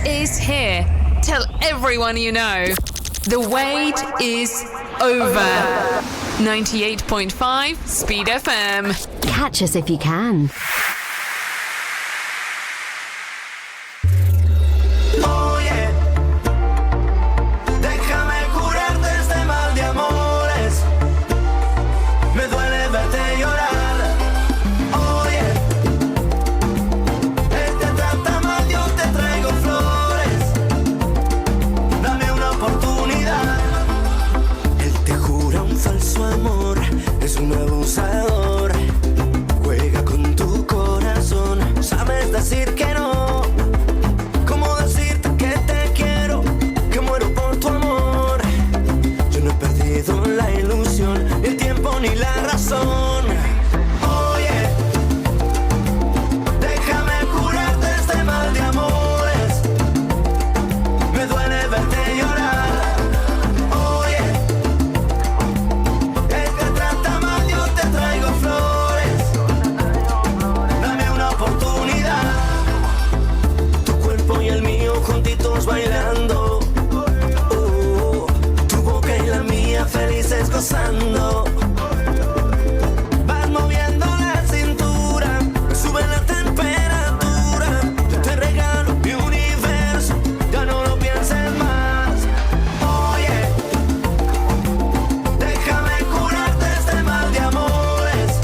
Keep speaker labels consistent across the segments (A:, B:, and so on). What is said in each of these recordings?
A: Is here. Tell everyone you know. The wait is over. 98.5 Speed FM.
B: Catch us if you can.
C: Juega con tu corazón, sabes decir que no. ¿Cómo decirte que te quiero? Que muero por tu amor. Yo no he perdido la ilusión, ni el tiempo ni la razón. Oye, déjame curarte este mal de amores. Me duele verte llorar. Bailando, tu boca y la mía felices gozando. Vas moviendo la cintura, sube la temperatura. Yo te regalo mi universo, ya no lo pienses más. Oye, déjame curarte este mal de amores.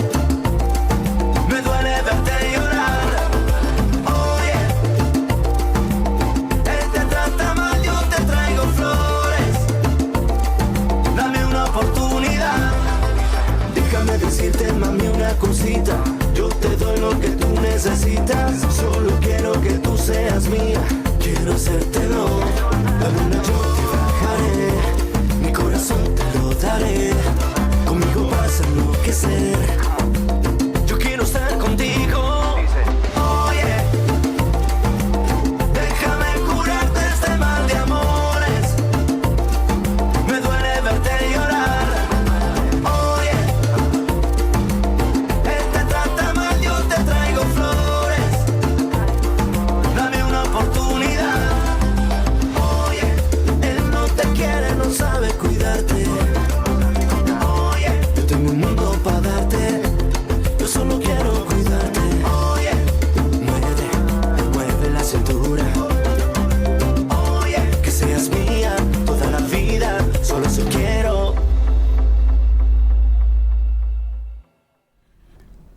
C: Me duele verte llorar. Decirte, mami, una cosita. Yo te doy lo que tú necesitas. Solo quiero que tú seas mía. Quiero hacértelo. La luna yo te bajaré. Mi corazón te lo daré. Conmigo vas a enloquecer. Yo quiero estar contigo. Oye, déjame curarte este mal de amores. Me duele verte llorar. Sabe cuidarte. Oye, yo tengo un mundo para darte. Yo solo quiero cuidarte. Oye, mueve la cintura. Oye, que seas mía toda la vida. Solo eso quiero.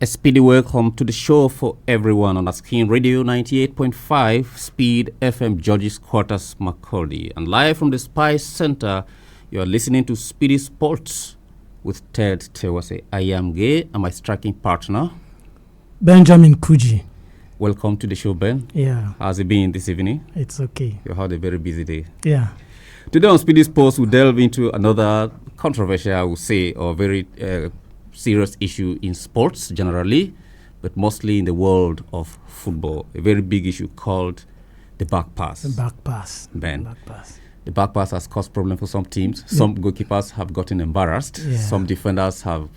D: A speedy welcome to the show for everyone on Askin Radio 98.5 Speed FM George's Quarters Macaulay. And live from the Spice Center, you are listening to SPEEDy Sports with Terwase Aya-mnger and my striking partner,
E: Benjamin Kuji.
D: Welcome to the show, Ben.
E: Yeah.
D: How's it been this evening?
E: It's okay.
D: You had a very busy day.
E: Yeah.
D: Today on SPEEDy Sports, we delve into another controversial, I would say, or very serious issue in sports generally, but mostly in the world of football. A very big issue called the back pass.
E: The back pass.
D: Ben.
E: Back pass.
D: The back pass has caused problems for some teams. Some goalkeepers have gotten embarrassed.
E: Yeah.
D: Some defenders have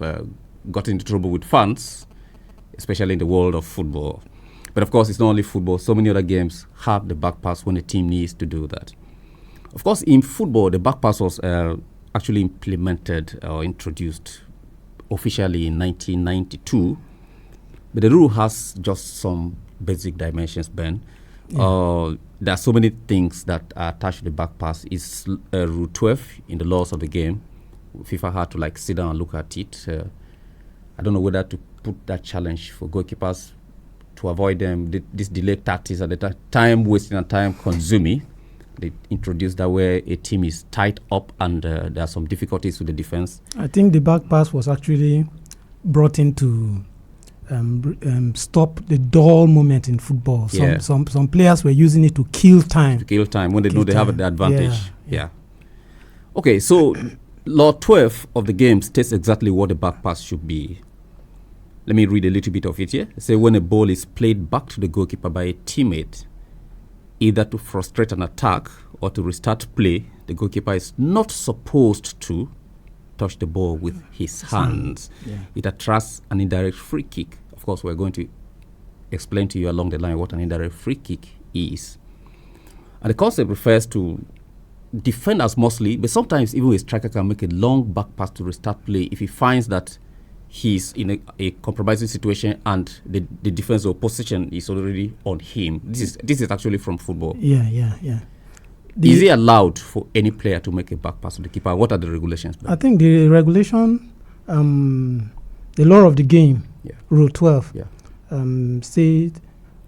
D: gotten into trouble with fans, especially in the world of football. But of course, it's not only football. So many other games have the back pass when a team needs to do that. Of course, in football, the back pass was actually implemented or introduced officially in 1992. But the rule has just some basic dimensions, Ben. Yeah. There are so many things that are attached to the back pass. It's Rule 12 in the laws of the game. FIFA had to sit down and look at it. I don't know whether to put that challenge for goalkeepers to avoid them. This delayed tactics at the time wasting and time consuming. They introduced that where a team is tied up and there are some difficulties with the defense.
E: I think the back pass was actually brought in to stop the dull moment in football. Some players were using it to kill time.
D: To kill time when they know they have the advantage. Yeah. Okay, so Law 12 of the game states exactly what the back pass should be. Let me read a little bit of it here. It says when a ball is played back to the goalkeeper by a teammate, either to frustrate an attack or to restart play, the goalkeeper is not supposed to touch the ball with his hands.
E: Yeah.
D: It attracts an indirect free kick. Of course, we're going to explain to you along the line what an indirect free kick is. And the concept refers to defenders mostly, but sometimes even a striker can make a long back pass to restart play if he finds that he's in a compromising situation and the defense or position is already on him. This is actually from football.
E: Yeah.
D: Is it allowed for any player to make a back pass to the keeper? What are the regulations?
E: I think the regulation, the law of the game, Rule 12, says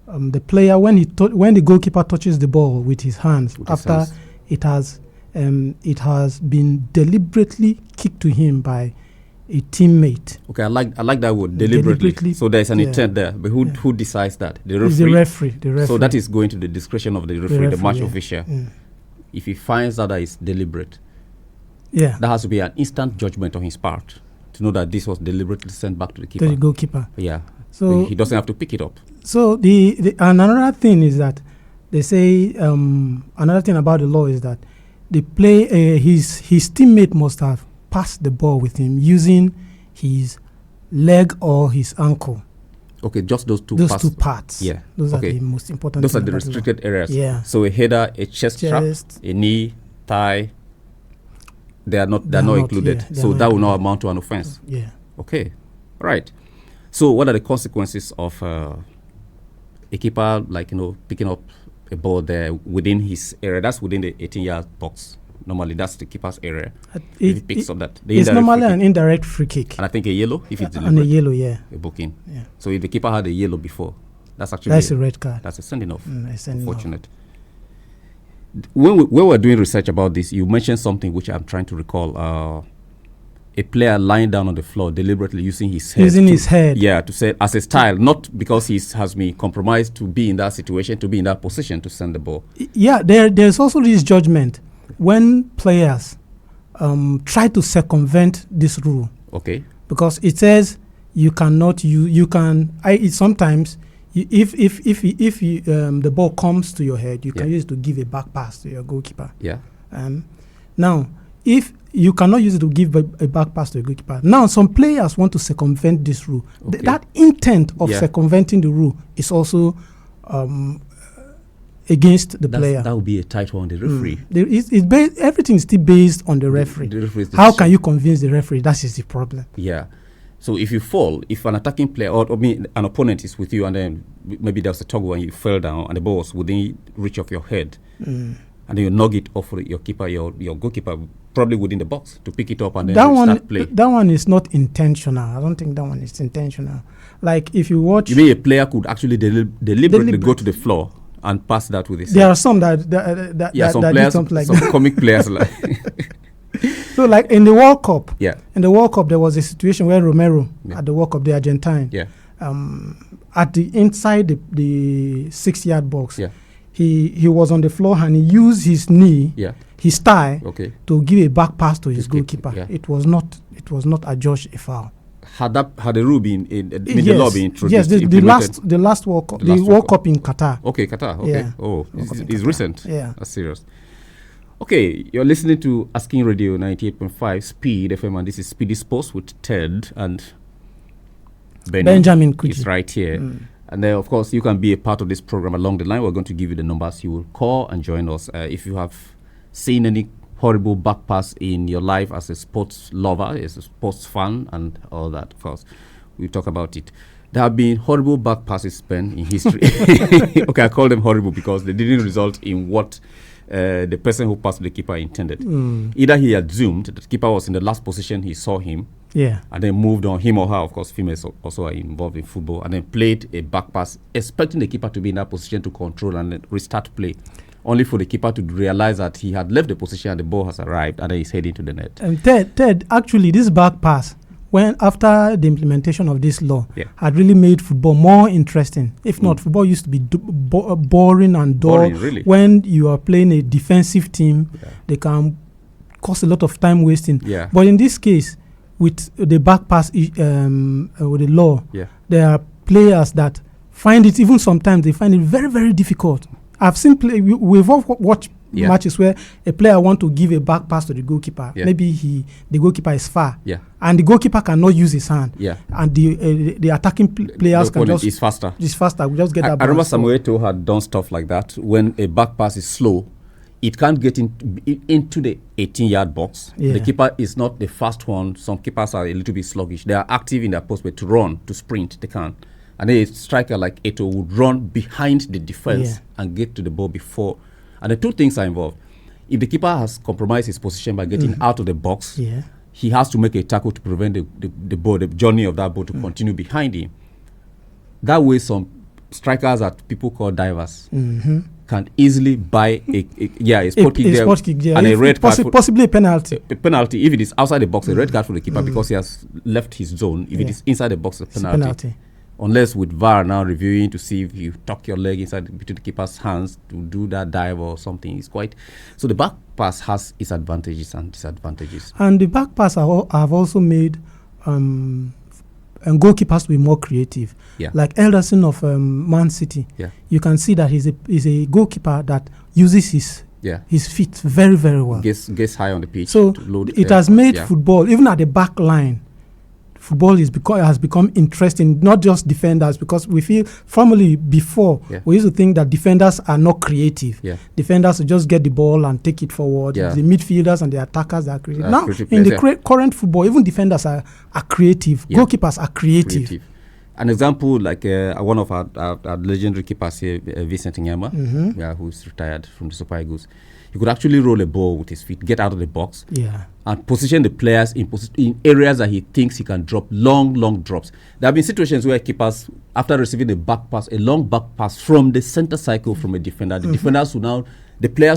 E: the player when the goalkeeper touches the ball with his hands after it has been deliberately kicked to him by a teammate.
D: Okay, I like that word, deliberately. So there's an intent there. But who decides that? The referee.
E: The referee.
D: So that is going to the discretion of the referee, the match official. If he finds that is deliberate, that has to be an instant judgment on his part to know that this was deliberately sent back to the keeper.
E: To the goalkeeper.
D: Yeah. So he doesn't have to pick it up.
E: So the another thing is that they say another thing about the law is that the his teammate must have passed the ball with him using his leg or his ankle.
D: Okay, just those two
E: parts.
D: Yeah.
E: Those are the most important.
D: Those are the restricted areas.
E: Yeah.
D: So a header, a chest strap, a knee, thigh, they're not included. So that will not amount to an offense.
E: Yeah.
D: Okay. Right. So what are the consequences of a keeper picking up a ball there within his area? That's within the 18-yard box. Normally, that's the keeper's area. If he picks up that,
E: it's normally an indirect free kick.
D: And I think a yellow if it's deliberate.
E: And a yellow, a
D: booking.
E: Yeah.
D: So if the keeper had a yellow before, that's a
E: red card.
D: That's a sending off. Unfortunate. When we were doing research about this, you mentioned something which I'm trying to recall. A player lying down on the floor deliberately using his head. Yeah, to say as a style, not because he has been compromised to be in that situation, to be in that position to send the ball. Yeah,
E: there's also this judgment when players try to circumvent this rule.
D: Okay.
E: Because it says you cannot sometimes if the ball comes to your head, you can use it to give a back pass to your goalkeeper.
D: Yeah.
E: Now, if you cannot use it to give a back pass to a goalkeeper. Now, some players want to circumvent this rule. Okay. That intent of circumventing the rule is also against the player.
D: That would be a tight one on the referee.
E: Everything is still based on the referee. How can you convince the referee? That is the problem.
D: Yeah. So if you fall, if an attacking player or an opponent is with you and then maybe there was a toggle and you fell down and the ball was within reach of your head and then you knock it off your keeper, your goalkeeper, probably within the box to pick it up and then start play.
E: That one is not intentional. I don't think that one is intentional. Like if you watch...
D: You mean a player could actually deliberately go to the floor and pass that with his
E: There
D: head?
E: are some that
D: some players, some
E: that.
D: comic players like...
E: So like in the World Cup,
D: in
E: the World Cup there was a situation where Romero at the World Cup, the Argentine, at the inside the 6-yard box, he was on the floor and he used his knee, his thigh, to give a back pass to his goalkeeper. It was not adjudged a foul.
D: Had the rule been the law been introduced?
E: Yes, the last World Cup, the World Cup in Qatar.
D: Okay, Qatar. Okay.
E: Yeah.
D: Oh, it's recent.
E: Yeah,
D: that's serious. Okay, you're listening to Asking Radio 98.5 Speed FM, and this is Speedy Sports with Ted and
E: Benjamin Kuji.
D: It's right here. And then, of course, you can be a part of this program along the line. We're going to give you the numbers. You will call and join us. If you have seen any horrible back pass in your life as a sports lover, as a sports fan, and all that, of course, we'll talk about it. There have been horrible back passes, Ben, in history. Okay, I call them horrible because they didn't result in what the person who passed the keeper intended. Either he assumed that the keeper was in the last position he saw him, and then moved on, him or her, of course, females also are involved in football, and then played a back pass, expecting the keeper to be in that position to control and then restart play, only for the keeper to realize that he had left the position and the ball has arrived, and then he's heading to the net.
E: Ted, actually, this back pass, after the implementation of this law, had really made football more interesting. If not, football used to be boring and dull.
D: Really?
E: When you are playing a defensive team, they can cause a lot of time wasting. But in this case, with the back pass, with the law, there are players that find it, even sometimes they find it very, very difficult. I've seen we've all watched matches where a player want to give a back pass to the goalkeeper.
D: Yeah.
E: Maybe the goalkeeper is far.
D: Yeah.
E: And the goalkeeper cannot use his hand.
D: Yeah.
E: And the attacking players can just...
D: It's faster.
E: It's faster. We just get that
D: I remember
E: ball.
D: Samuel Eto'o had done stuff like that. When a back pass is slow, it can't get into the 18-yard box.
E: Yeah.
D: The keeper is not the fast one. Some keepers are a little bit sluggish. They are active in their post, but to run, to sprint, they can't. And then a striker like Eto'o would run behind the defense and get to the ball before. And the two things are involved. If the keeper has compromised his position by getting out of the box, he has to make a tackle to prevent the ball, the journey of that ball to continue behind him. That way, some strikers that people call divers can easily buy a spot kick there and a red card.
E: Possibly a penalty.
D: A penalty. If it is outside the box, a red card for the keeper because he has left his zone. If it is inside the box, a penalty. Unless with VAR now reviewing to see if you tuck your leg inside between the keeper's hands to do that dive or something. It's quite... So the back pass has its advantages and disadvantages.
E: And the back pass have also made goalkeepers to be more creative.
D: Yeah.
E: Like Elderson of Man City.
D: Yeah.
E: You can see that he's a goalkeeper that uses his feet very, very well.
D: Gets high on the pitch.
E: So it has made football, even at the back line, football has become interesting, not just defenders, because we feel formerly before we used to think that defenders are not creative. Yeah. Defenders just get the ball and take it forward. Yeah. The midfielders and the attackers are creative. Now, in the current football, even defenders are creative. Yeah. Goalkeepers are creative.
D: An example, like one of our legendary keepers here, Vincent Aya-mnger, who's retired from the Super Eagles. He could actually roll a ball with his feet, get out of the box, and position the players in areas that he thinks he can drop long drops. There have been situations where keepers, after receiving a long back pass from the center cycle from a defender, the players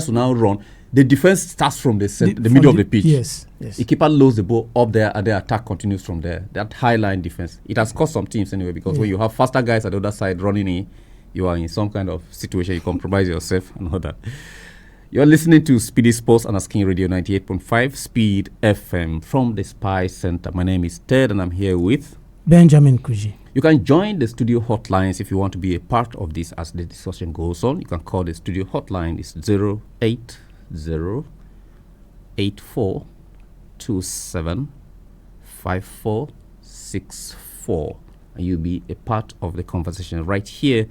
D: will now run. The defense starts from the middle of the pitch.
E: Yes.
D: The keeper loads the ball up there, and the attack continues from there. That high line defense. It has cost some teams anyway, because when you have faster guys at the other side running in, you are in some kind of situation. You compromise yourself and all that. You're listening to SPEEDy Sports on Asking Radio 98.5 Speed FM from the Spice Center. My name is Ted, and I'm here with
E: Benjamin Kuji.
D: You can join the studio hotlines if you want to be a part of this as the discussion goes on. You can call the studio hotline. It's 080-8427-5464. And you'll be a part of the conversation right here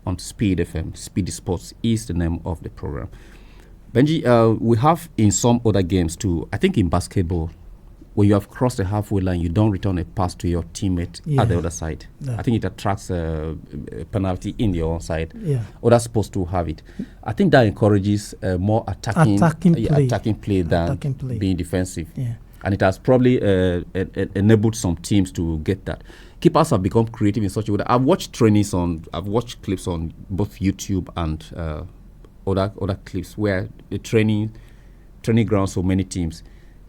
D: on Speed FM. SPEEDy Sports is the name of the program. Benji, we have in some other games too, I think in basketball, when you have crossed the halfway line, you don't return a pass to your teammate at the other side. Yeah. I think it attracts a penalty in your own side. Yeah. Others supposed to have it. I think that encourages more attacking play than being defensive. Yeah. And it has probably enabled some teams to get that. Keepers have become creative in such a way that I've watched clips on both YouTube and other clips where the training grounds for many teams,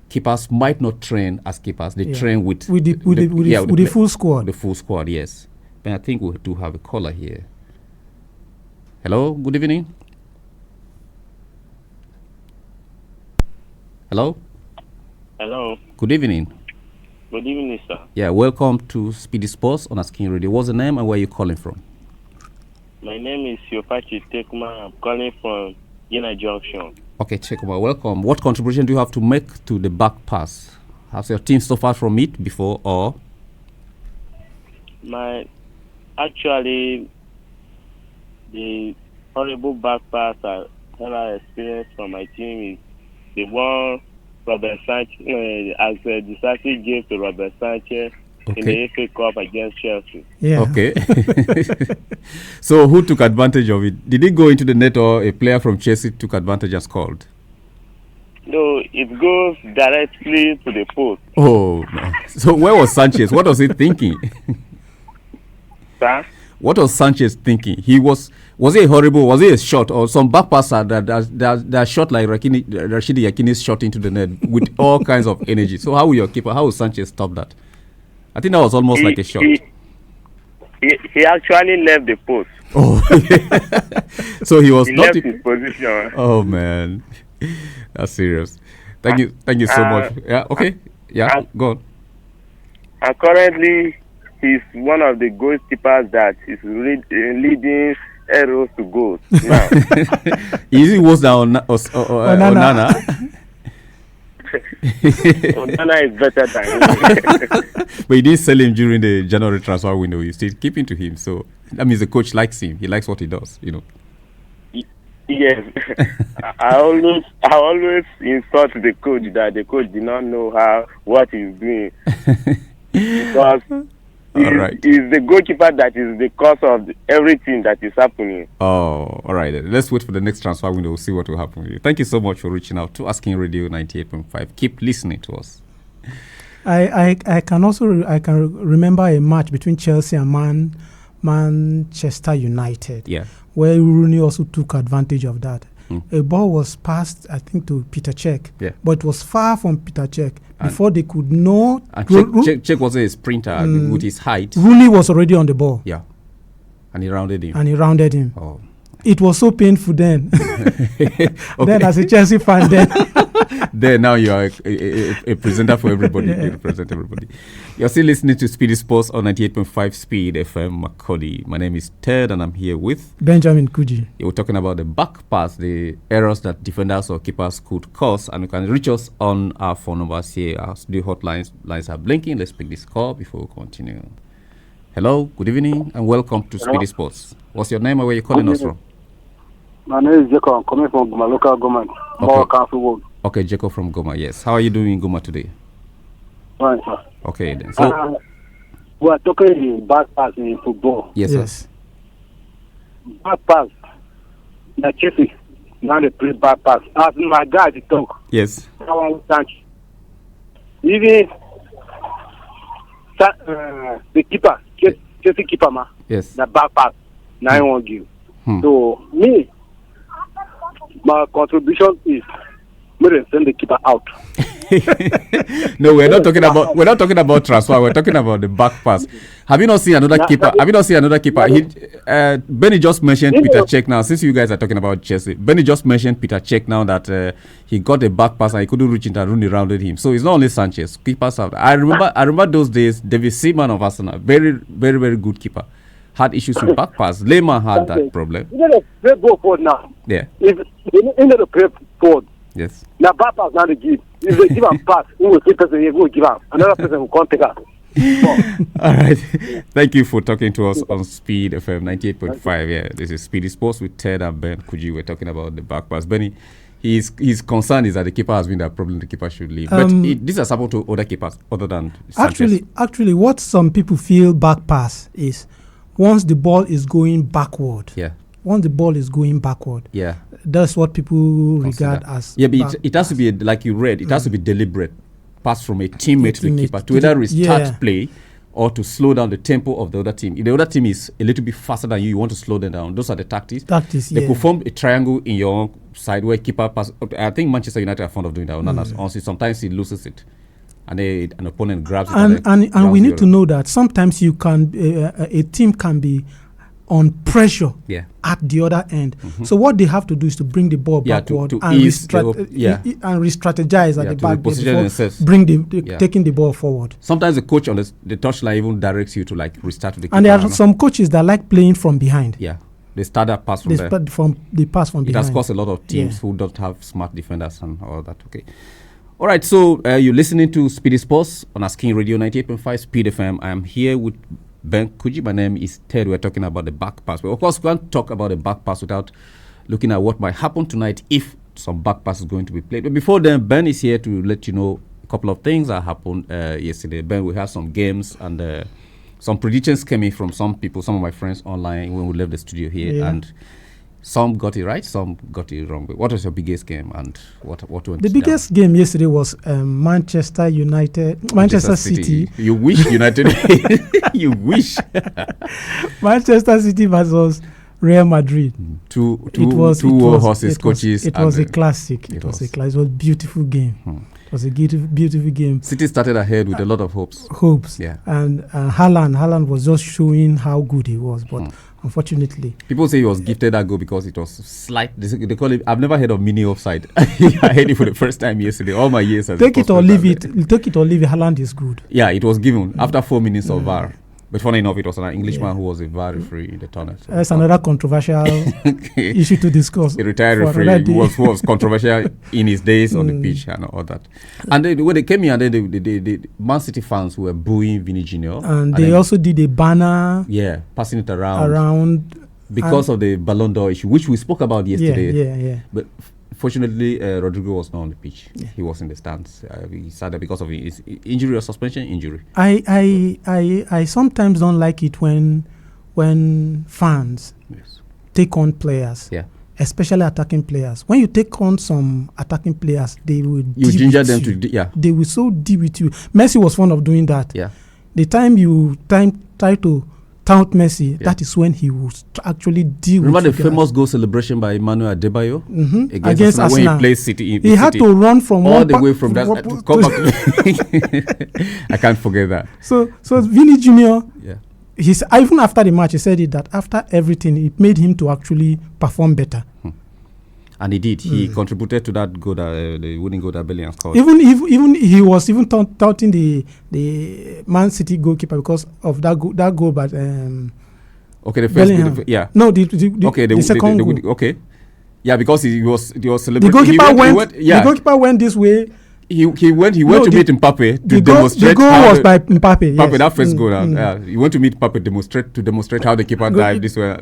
D: keepers might not train as keepers. They train with
E: the full squad.
D: The full squad, yes. But I think we do have a caller here. Hello, good evening. Hello.
F: Hello.
D: Good evening.
F: Good evening, sir.
D: Yeah, welcome to SPEEDy Sports on Asking Radio. What's the name and where are you calling from?
F: My name is Yofachi Tekuma. I'm calling from Yena Junction.
D: Okay, Tekuma, welcome. What contribution do you have to make to the back pass? Has your team suffered from it before, or?
F: Actually, the horrible back pass I ever experienced from my team is the one Robert Sanchez, as a decisive game to Robert Sanchez in the FA Cup against Chelsea.
E: Yeah.
D: Okay. So who took advantage of it? Did it go into the net, or a player from Chelsea took advantage and scored?
F: No, it goes directly to the post.
D: Oh, no. So where was Sanchez? What was he thinking?
F: Sir?
D: What was Sanchez thinking? Was he horrible? Was he a shot or some back passer that shot like Rashidi Yakini's shot into the net with all kinds of energy? So how will Sanchez stop that? I think that was almost like a shot.
F: He actually left the post.
D: Oh, so he
F: left his position.
D: Oh man, that's serious. Thank you so much. Yeah, okay. Yeah, go on.
F: And currently, he's one of the goalkeepers that is leading arrows to goals. Now,
D: Is it worse than Onana?
F: Onana is better than him.
D: But you didn't sell him during the January transfer window. You still keeping to him. So that means the coach likes him. He likes what he does, you know.
F: Yes. I always insult the coach that the coach did not know what he's doing. Because he's the goalkeeper that is the cause of everything that is happening.
D: Oh, all right. Let's wait for the next transfer window. We'll see what will happen with you. Thank you so much for reaching out to Asking Radio 98.5. Keep listening to us.
E: I can remember a match between Chelsea and Manchester United.
D: Yeah.
E: Where Rooney also took advantage of that. A ball was passed, I think, to Peter Cech.
D: Yeah.
E: But it was far from Peter Cech before they could know.
D: And Cech was a sprinter with his height.
E: Rooney was already on the ball.
D: Yeah. And he rounded him. Oh.
E: It was so painful then.
D: Okay.
E: Then as a Chelsea fan then.
D: Then now you are a presenter for everybody. You represent everybody. You're still listening to Speedy Sports on 98.5 Speed FM Macaulay. My name is Ted and I'm here with
E: Benjamin Kuji.
D: We're talking about the back pass, the errors that defenders or keepers could cause, and you can reach us on our phone numbers here. Our studio hotlines lines are blinking. Let's pick this call before we continue. Hello, good evening and welcome to Speedy Sports. What's your name and where you're calling us from?
G: My name is Jacob. I'm coming from my local government, More Council Ward.
D: Okay, Jacob from Goma, yes. How are you doing in Goma today?
G: Fine, sir.
D: Okay, then. So,
G: we are talking about back pass in football.
D: Yes,
E: yes.
G: Back pass. The Chelsea, now they play back pass. As my guy, they talk.
D: yes.
G: Even the keeper, Chelsea keeper, man.
D: Yes.
G: The back pass, now I won't give. So, me, my contribution is send the keeper out.
D: No, we're not talking about transfer. We're talking about the back pass. Have you not seen another keeper? Benny just mentioned Peter Cech now. Since you guys are talking about Chelsea, Benny just mentioned Peter Cech now that he got a back pass and he couldn't reach it and Rooney rounded him. So it's not only Sanchez. Keepers out. I remember those days. David Seaman of Arsenal, very, very, very good keeper, had issues with back pass. Lehmann had that problem.
G: You know the play forward now.
D: Yeah.
G: If you know the play forward.
D: Yes.
G: Now back pass now they give. If they give and pass, who will take person here, who will give up. Another person will come take her.
D: All right. Thank you for talking to us on Speed FM 98.5. Yeah, this is Speedy Sports with Ted and Ben Kuji. We're talking about the back pass. Benny, his concern is that the keeper has been that problem. The keeper should leave. But this has happened to other keepers other than Sanchez.
E: Actually, what some people feel back pass is once the ball is going backward.
D: Yeah.
E: Once the ball is going backward.
D: Yeah.
E: That's what people regard as.
D: Yeah, but it has to be, like you read, it has to be deliberate. Pass from a teammate to the keeper to either restart play or to slow down the tempo of the other team. If the other team is a little bit faster than you want to slow them down. Those are the tactics. They could form a triangle in your side where keeper pass. I think Manchester United are fond of doing that. Honestly, sometimes he loses it. And an opponent grabs it.
E: And we need to know that sometimes you can a team can be on pressure at the other end. So what they have to do is to bring the ball backward and re-strategize at the back before taking the ball forward.
D: Sometimes the coach on the touchline even directs you to like restart with the keeper.
E: And there are some coaches that like playing from behind.
D: Yeah. They start that pass from there.
E: The pass from behind.
D: It has caused a lot of teams who don't have smart defenders and all that. Okay. All right, so you're listening to Speedy Sports on Asking Radio 98.5 Speed FM. I am here with Ben Kuji. My name is Ted. We're talking about the back pass. But of course, we can't talk about the back pass without looking at what might happen tonight if some back pass is going to be played. But before then, Ben is here to let you know a couple of things that happened yesterday. Ben, we had some games and some predictions came in from some people, some of my friends online when we left the studio here. And some got it right, some got it wrong. But what was your biggest game and what went
E: The biggest game yesterday was Manchester City.
D: You wish United. You wish.
E: Manchester City versus Real Madrid.
D: Two horses, coaches.
E: It was a classic. It was a beautiful game. It was a beautiful game.
D: City started ahead with a lot of hopes.
E: Yeah. And Haaland was just showing how good he was, but unfortunately,
D: people say he was gifted that goal because it was slight. They call it. I've never heard of mini offside. I heard it for the first time yesterday. All my years.
E: Take it or leave it. Haaland is good.
D: Yeah, it was given after 4 minutes of VAR. But funny enough, it was an Englishman who was a VAR referee in the tournament.
E: That's another controversial issue to discuss.
D: A retired referee who was controversial in his days on the pitch and all that. And then when they came here, the Man City fans were booing Vinny Jr.
E: And they also did a banner.
D: Yeah, passing it around. Because of the Ballon d'Or issue, which we spoke about yesterday.
E: Yeah.
D: But fortunately, Rodrigo was not on the pitch. Yeah. He was in the stands. He sat there because of his injury or suspension injury.
E: I sometimes don't like it when fans take on players.
D: Yeah.
E: Especially attacking players. When you take on some attacking players, they will
D: ginger them to
E: they will so deal with you. Messi was fond of doing that.
D: Yeah.
E: The time you try to tout Messi, that is when he will actually deal
D: Remember
E: with
D: the famous goal celebration by Emmanuel Adebayo
E: against Arsenal
D: when he played City.
E: He had to run from
D: all the way from that to come back. I can't forget that.
E: So Vinny Jr. He's even after the match he said that after everything it made him to actually perform better.
D: And he did. He contributed to that goal, the winning goal that Bellingham scored.
E: Even he was even touting the Man City goalkeeper because of that goal. But
D: okay, the first goal, the second goal. Okay, yeah, because he was celebrating.
E: The goalkeeper went this way.
D: He went to meet Mbappe to demonstrate.
E: The goal was by Mbappe.
D: Mbappe, that first goal. He went to meet Mbappe to demonstrate how the keeper dived this way.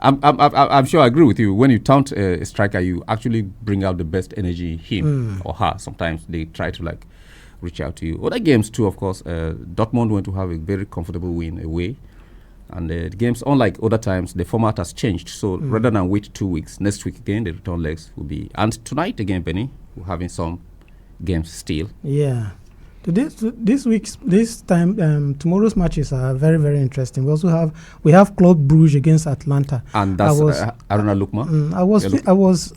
D: I'm sure I agree with you. When you taunt a striker, you actually bring out the best energy in him or her. Sometimes they try to reach out to you. Other games too, of course. Dortmund went to have a very comfortable win away. And the games, unlike other times, the format has changed. So rather than wait 2 weeks, next week again, the return legs will be. And tonight again, Benny, we're having some games still.
E: Yeah. This time, tomorrow's matches are very, very interesting. We also have Club Brugge against Atlanta.
D: And that's Aruna Lukman.
E: I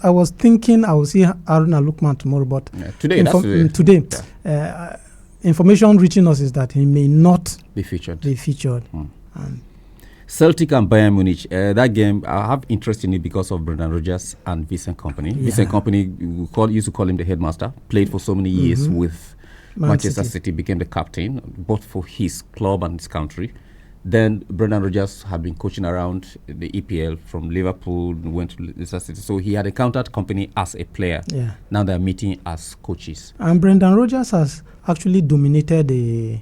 E: was thinking I will see Aruna Lukman tomorrow, but today. Information reaching us is that he may not
D: be featured. Celtic and Bayern Munich, that game, I have interest in it because of Brendan Rodgers and Vincent Kompany. Yeah. Vincent Kompany, used to call him the headmaster, played for so many years with Manchester City, became the captain, both for his club and his country. Then Brendan Rodgers had been coaching around the EPL from Liverpool, went to Leicester City. So he had encountered Kompany as a player. Yeah. Now they're meeting as coaches.
E: And Brendan Rodgers has actually dominated the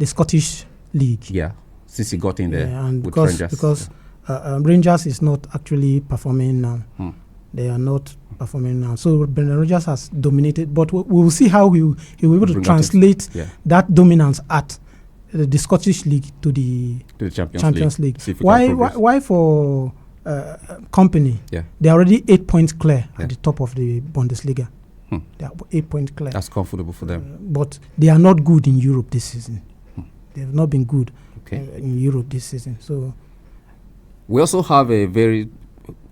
E: Scottish League.
D: Yeah. Since he got in there
E: and
D: with Rangers.
E: Because Rangers is not actually performing now. They are not performing now. So Brendan Rodgers has dominated, but we will see how he will be able to translate that dominance at the Scottish League to the Champions League. Why for Kompany? Yeah. They are already 8 points clear at the top of the Bundesliga. They are 8 points clear.
D: That's comfortable for them.
E: But they are not good in Europe this season. They have not been good in Europe this season. So
D: we also have a very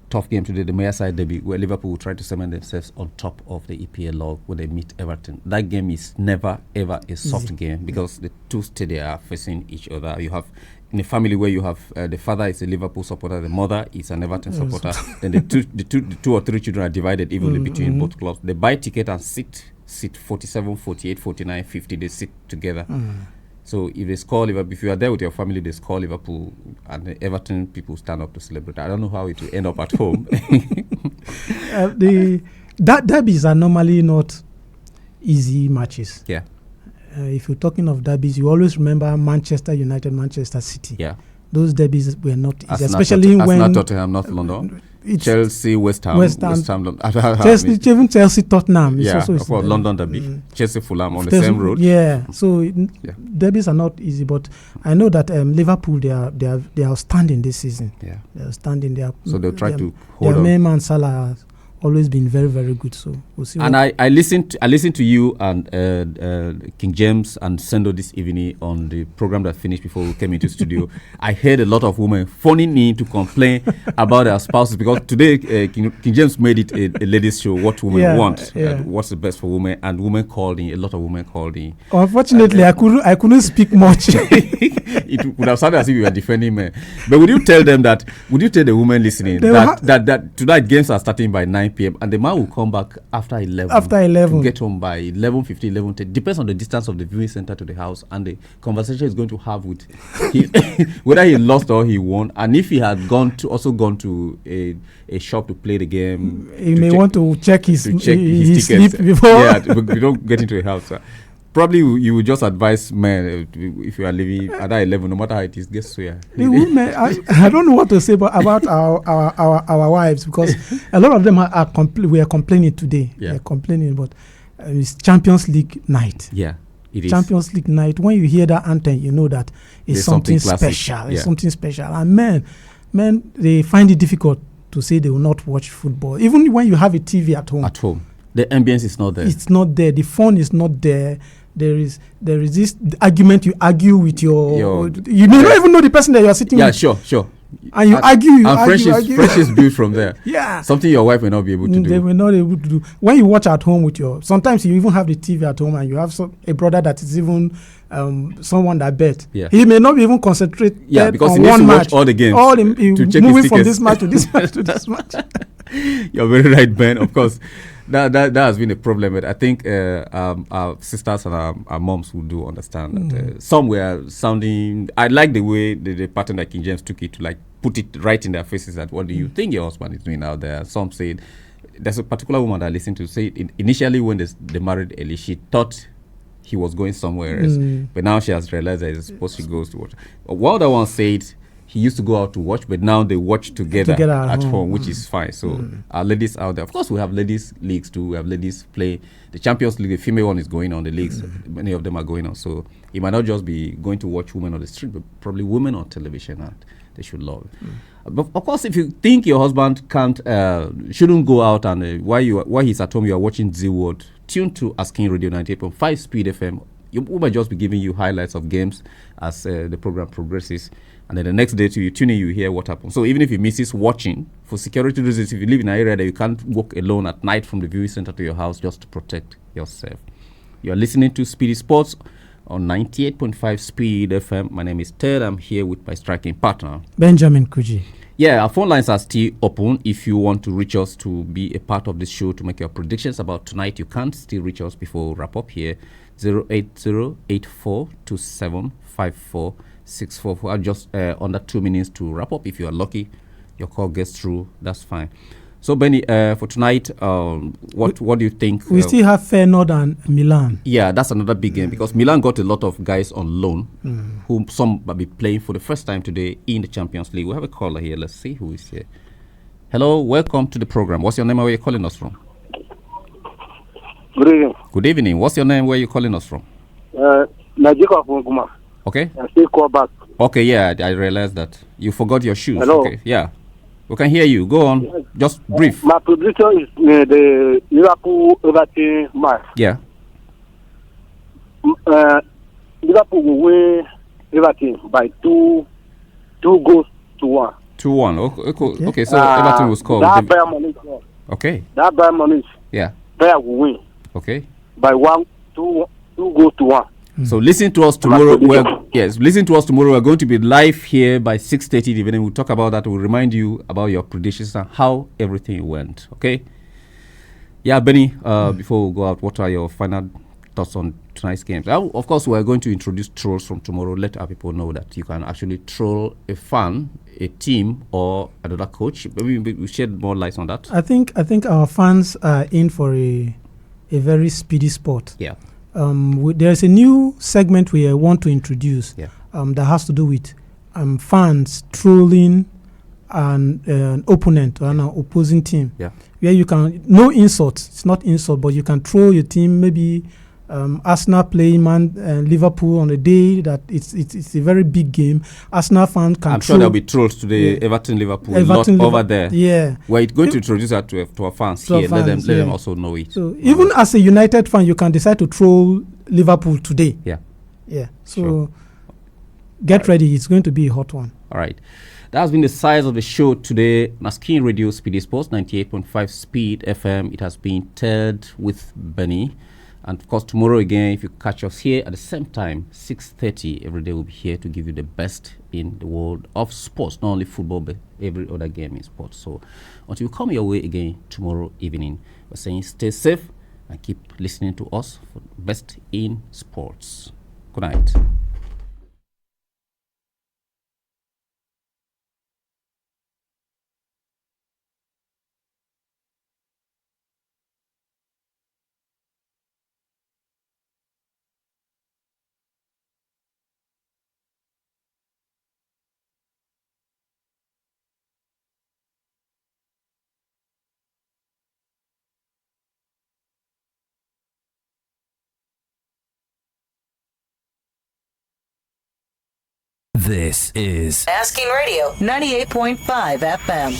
D: tough game today, the Merseyside derby, where Liverpool will try to cement themselves on top of the EPL log when they meet Everton. That game is never ever a soft game because the two stadia are facing each other. You have in a family where you have the father is a Liverpool supporter, the mother is an Everton supporter. Then the two or three children are divided evenly between both clubs. They buy ticket and sit 47, 48, 49, 50. They sit together. So if they score Liverpool, if you are there with your family, they score Liverpool, and the Everton people stand up to celebrate. I don't know how it will end up at home.
E: Derbies are normally not easy matches.
D: Yeah.
E: If you're talking of derbies, you always remember Manchester United, Manchester City.
D: Yeah.
E: Those derbies were not easy,
D: especially when Arsenal, Tottenham, North London. Chelsea, West Ham,
E: Chelsea, even Chelsea, Tottenham.
D: Yeah, of course, London derby. Chelsea, Fulham on the same road.
E: Yeah, so derbies are not easy, but I know that Liverpool they are outstanding this season.
D: Yeah,
E: they are outstanding.
D: So they'll try to hold on.
E: Their main man Salah has always been very, very good. So we'll see.
D: And I listened to you and King James and Sendo this evening on the program that finished before we came into studio. I heard a lot of women phoning in to complain about their spouses because today King James made it a ladies' show. What women want, what's the best for women, and women called in. A lot of women called in.
E: Unfortunately, I couldn't speak much.
D: It would have sounded as if you were defending men. But would you tell them that? Would you tell the women listening that tonight games are starting by 9 p.m. and the man will come back after 11.
E: After 11.
D: To get home by 11:50, 11:10. Depends on the distance of the viewing center to the house and the conversation he's going to have with whether he lost or he won. And if he had gone to a shop to play the game,
E: he may want to check his
D: tickets
E: sleep before.
D: Yeah, we don't get into a house. Probably you would just advise men if you are leaving at 11, no matter how it is, guess where.
E: The women, I don't know what to say about our wives, because a lot of them we are complaining today.
D: Yeah.
E: They're complaining, but it's Champions League night.
D: Yeah, it is.
E: Champions League night. When you hear that anthem, you know that it's something special.
D: Yeah.
E: It's something special. And men, they find it difficult to say they will not watch football. Even when you have a TV at home.
D: At home. The ambience is not there.
E: It's not there. The fun is not there. There is this argument you argue with you may not even know the person that you are sitting with.
D: Yeah, sure.
E: And you argue.
D: Fresh is built from there.
E: Yeah.
D: Something your wife may not be able to do.
E: They will not be able to do. When you watch at home with sometimes you even have the TV at home and you have a brother that is even someone that bet.
D: Yeah.
E: He may not be even concentrate
D: because
E: on
D: he needs
E: one
D: to
E: match.
D: watch all the games.
E: To check moving from this match to this match to this match.
D: You're very right, Ben. Of course. That has been a problem, but I think our sisters and our moms will do understand that some were sounding. I like the way the pattern that King James took it to like put it right in their faces that what do you think your husband is doing out there? Some said there's a particular woman that I listened to say initially when they married Ellie, she thought he was going somewhere else, but now she has realized that it's supposed she goes to watch. One other one said he used to go out to watch, but now they watch together at home, which is fine. So our ladies out there, of course, we have ladies leagues too. We have ladies play the Champions League. The female one is going on. The leagues, many of them are going on. So it might not just be going to watch women on the street, but probably women on television, and they should love it. But of course, if you think your husband shouldn't go out and while he's at home, you are watching Z World, tune to Asking Radio 98.5 Speed FM. We might just be giving you highlights of games as the program progresses. And then the next day, you tune in, you hear what happened. So even if he misses watching, for security reasons, if you live in an area that you can't walk alone at night from the viewing center to your house just to protect yourself. You are listening to Speedy Sports on 98.5 Speed FM. My name is Ted. I'm here with my striking partner,
E: Benjamin Kuji.
D: Yeah, our phone lines are still open. If you want to reach us to be a part of this show to make your predictions about tonight, you can still reach us before we wrap up here. 08084275464. Just under 2 minutes to wrap up. If you are lucky, your call gets through. That's fine. So Benny, for tonight, what do you think?
E: We still have Feyenoord and Milan.
D: Yeah, that's another big game because Milan got a lot of guys on loan, whom some will be playing for the first time today in the Champions League. We have a caller here. Let's see who is here. Hello, welcome to the program. What's your name and where are you calling us from?
G: Good evening.
D: Good evening. What's your name? Where are you calling us from?
G: Najika from Guma.
D: Okay.
G: I still call back.
D: Okay, yeah, I realized that. You forgot your shoes.
G: Hello.
D: Okay, yeah. We can hear you. Go on. Just brief.
G: My prediction is the Liverpool-Everton match.
D: Yeah.
G: Liverpool will win Everton by 2 goals to 1.
D: 2-1. Okay, so Everton will score.
G: That Bayern Munich.
D: Okay.
G: That Bayern Munich.
D: Yeah.
G: Bayern will win.
D: Okay.
G: By 2 goals to 1.
D: So listen to us tomorrow. Listen to us tomorrow. We're going to be live here by 6:30 in the evening. We'll talk about that. We'll remind you about your predictions and how everything went. Okay. Yeah, Benny. Before we go out, what are your final thoughts on tonight's games? Of course, we're going to introduce trolls from tomorrow. Let our people know that you can actually troll a fan, a team, or another coach. Maybe we shed more light on that.
E: I think our fans are in for a very speedy sport.
D: Yeah.
E: There's a new segment we want to introduce that has to do with fans trolling an opponent or an opposing team.
D: Yeah.
E: Where you can, no insults, it's not insult, but you can troll your team. Maybe Arsenal playing Liverpool on a day that it's a very big game. Arsenal fans can.
D: I'm sure there'll be trolls today. Yeah. Everton Liverpool over there.
E: Yeah,
D: we're going to introduce that to our fans here. Let them also know it.
E: So even as a United fan, you can decide to troll Liverpool today.
D: Yeah.
E: So get ready. It's going to be a hot one.
D: All right. That has been the size of the show today. Naskin Radio Speedy Sports 98.5 Speed FM. It has been Ted with Benny. And of course, tomorrow again, if you catch us here at the same time, 6:30, every day we'll be here to give you the best in the world of sports, not only football, but every other game in sports. So until we come your way again tomorrow evening, we're saying stay safe and keep listening to us for the best in sports. Good night.
H: This is
I: Asking Radio 98.5 FM.